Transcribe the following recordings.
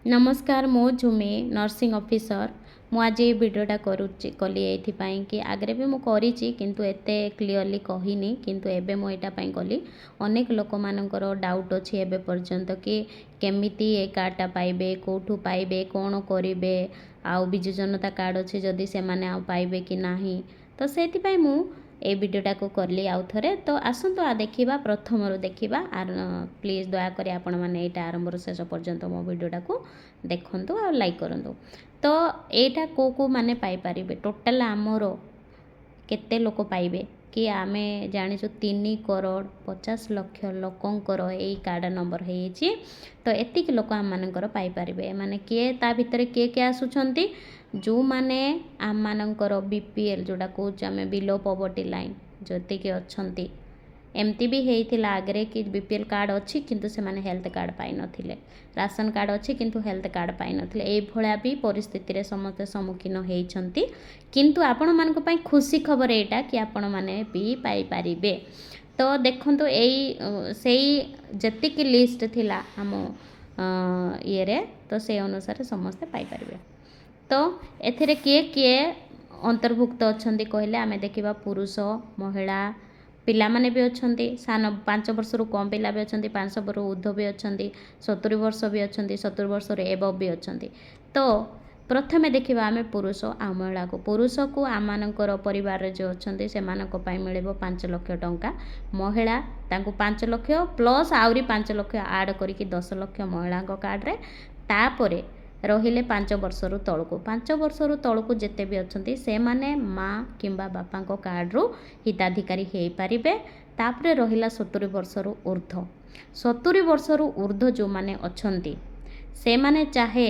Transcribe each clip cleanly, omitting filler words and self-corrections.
नमस्कार मो झुमी नर्सिंग ऑफिसर मु आज ये वीडियोटा कली ये कि आगे भी मुझे किंतु एते क्लीयरली कहनी किंतु एबे मु एटा कली अनेक लोक मानकर डाउट अच्छी एबे पर्यंत कि केमिति ए कार्डटा पाइबे कौठू पाइबे कौन करेंगे आउ बिजु जनता कार्ड अच्छे जदि से माने आ पाइबे कि नाही तो से मु ए वीडियोटा को करली आउ थरे तो आसतु देखा प्रथम देखा प्लीज दयाकोरी आपण मैंने यहाँ आरंभ शेष पर्यंत मो वीडियोटा को देखु आ लाइक करूँ तो यहाँ को मैंने पाइपर टोटाल आमर केते लोक पाइबे कि आमे जानिछु 3,50,00,000 लोकंकर यही कार्ड नंबर है तो एतिक लोक आम मानकर पाइपर माने किए ता भितर किए किए आसुछंती जो माने आम मानकर बीपीएल जोड़ा कौच आम बिलो पॉवर्टी लाइन जोतिक अच्छी एमती भी होता आगे कि बीपीएल कार्ड अच्छी किंतु से माने हेल्थ कार्ड पाई नथिले राशन कार्ड अच्छी किंतु हेल्थ कार्ड पाई नथिले ए भळा भी परिस्थिति रे समस्त सम्मुखीन होइछंती किंतु आपण मानक पई खुशी खबर एटा कि आपण माने भी पाई पारिबे तो देखंतु एई सेई जतिक लिस्ट थिला हम ये रे तो से अनुसार समस्त पाई पारिबे तो एथिरे किए किए अंतर्भुक्त अच्छंती कहले आमे देखिबा पुरुष महिला पिला माने भी अच्छंती सान 5 वर्ष रु कम पिला भी अच्छंती 500 वर्ष ऊर्ध्व भी अच्छंती 70 वर्ष भी अच्छंती 70 वर्ष रे एबव भी अच्छंती तो प्रथमे देखिबा आमे पुरुष आ महिला को आम मानकर परिवार जो अच्छंती से मानक पई मिलिबो 5 लाख टंका महिला तांको 5 लाख प्लस आउरी 5 लाख ऐड करिकि 10 लाख महिला कार्ड रे तापरे रहिले 5 वर्ष रु तळको 5 वर्ष रु तळको जेते भी अच्छंती से माने माँ किंबा बापा को कार्ड रु हिताधिकारी हे पारिबे तापरे रहिला 70 वर्ष रु ऊर्ध्व 70 वर्ष रु ऊर्ध्व जो माने अच्छंती से माने चाहे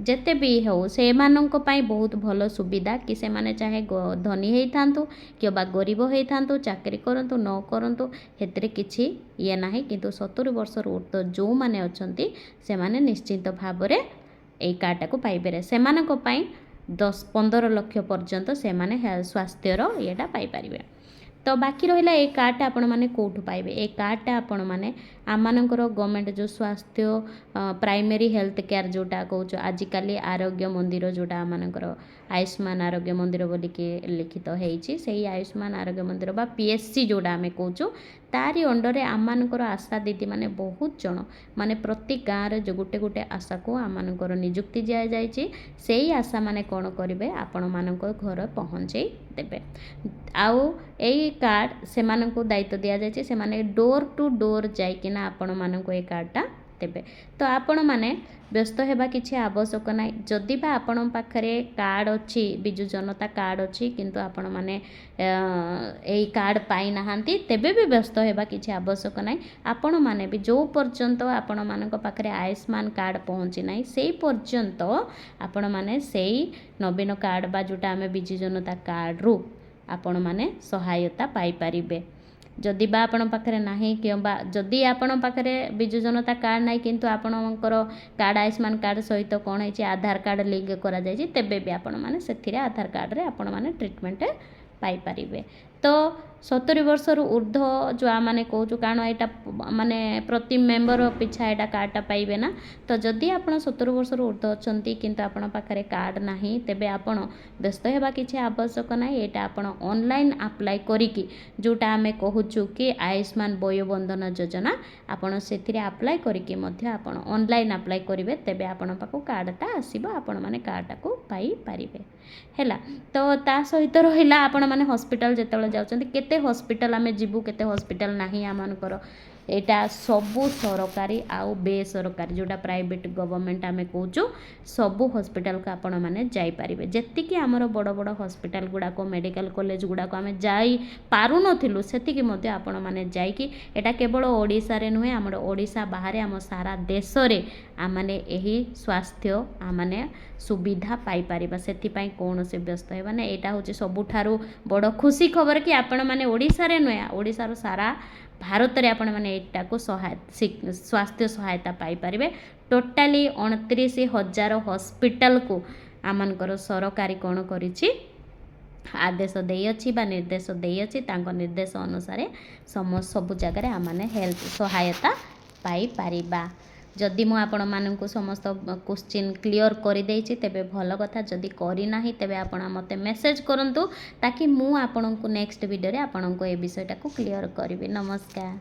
जेते भी हो से मानक पई बहुत भल सुविधा कि से माने चाहे धनी हेई थांतु कि बा गरीब हेई थांतु चाकरी करंतु न करंतु हेतरे किछि ये नाही किंतु 70 वर्ष रु ऊर्ध्व जो माने अच्छंती से माने निश्चित भाबरे এই कार्डटा को पाइबे से 10-15 लाख पर्यंत से माने स्वास्थ्यर येटा पाइपर तो बाकी रहा ये कार्डटा आपण मैंने कौटू पाइबे ए कार्डटा आपण मैंने आम मानकर गवर्नमेंट जो स्वास्थ्य प्राइमरी हेल्थ केयर जोटा कौच आजिकल आरोग्य मंदिर जोटा आम मानकर आयुष्मान आरोग्य मंदिर बोलिकी लिखित होती से आयुष्मान आरोग्य मंदिर बा पीएससी जोटा आम कौचु तारी अंडर आम मानकर आशा दीदी माने बहुत जन माने प्रति गाँव रे जो गोटे गोटे आशा को आम मानकर नियुक्ति दिया जाइए से ही आशा माने कौन करेंगे आपण मानक घर पहुँचे देवे आउ यही कार्ड से मानक दायित्व दि जाए से माने डोर टू डोर जाइकिना आपण मानक ये कार्डटा देवे तो आपण माने व्यस्त होगा किसी आवश्यक ना जदि बा आपण पाखरे कार्ड अच्छी बिजु जनता कार्ड अच्छी किंतु आपण माने यही कार्ड पाई नाहांती तेबे भी व्यस्त होगा किसी आवश्यक ना आपण माने भी जो पर्यंत आपण मानक पाखरे आयुष्मान कार्ड पहुँची ना से पर्यंत आपण माने सेई नवीन कार्ड बा जोटा आमे बिजु जनता कार्ड रु आपण माने सहायता पाई परिबे जदि बा आपण पाखरे नाही कि जदि आपण पाखरे बिजु जनता कार्ड नाही किंतु आपणकर कार्ड आयुष्मान कार्ड सहित कौन है आधार कार्ड लिंक करा जायछि तेबे भी आपण माने सेथिरे आधार कार्ड रे आपण माने ट्रीटमेंट पाई परिबे तो 70 वर्ष रु ऊर्ध्व जो आने कहूँ कारण यहाँ माने प्रति मेम्बर पिछा यहाँ कार्डटा पाइबे ना तो जदि आप 70 वर्ष रु ऊर्ध्व अच्छा किंतु आपण पाखरे कार्ड नाही तेबे आपण व्यस्त होगा किसी आवश्यक ना यहाँ आप ऑनलाइन अप्लाई करिकी जोटा आमे कहूँ कि आयुष्मान वयोबंधन योजना आपण से अप्लाई करिकी मध्य आपण ऑनलाइन अप्लाई करेंगे तेबे आपण पाखु कार्डटा आसीबो आपण माने कार्डटा को पाई पारिबे हैला तो ता सहित रहिला आपण माने हॉस्पिटल जेतेबेले जाउछन्ती केते हॉस्पिटल आमे जीवु केते हॉस्पिटल नाही आमानकर एटा सबु सरकारी आउ बेसरकारी जोटा प्राइवेट गवर्नमेंट आमे कहूँ सबु हॉस्पिटल को आपण माने जाई पारिबे जेतिकी आमर बड़ बड़ हॉस्पिटल गुडा को मेडिकल कॉलेज गुडा को आमे जाई पारु नथिलु सेतिकी मध्ये आपण माने जाईकी एटा केवल ओडिसा रे नुहे आमर ओडिसा बाहर आम सारा देश रे आमाने एही स्वास्थ्य आमाने सुविधा पाई पारिबा सेति पई कोनोसे व्यस्त हेबा ना एटा होची सबुठारु बड़ खुशी खबर कि आपण माने ओडिसा रे नुहे ओडिसा रो सारा भारत रे आपण माने एटा को स्वास्थ्य सहायता पाई पारिबे टोटाली 29,000 हॉस्पिटल को आमनकर सरकारी कौन करिछि आदेश देई अछि बा निर्देश देई अछि तांको निर्देश अनुसार सबु जगह आम हेल्थ सहायता पाई पारिबा जदि मु आपणमानंकु समस्त क्वेश्चन क्लियर करदेछि तेबे भल कथा, जदि करना तेबे आपण मते मेसेज करंतु ताकि मु आपणंकु नेक्स्ट वीडियो रे आपणंकु ए विषयटा को क्लियर करिवि। नमस्कार।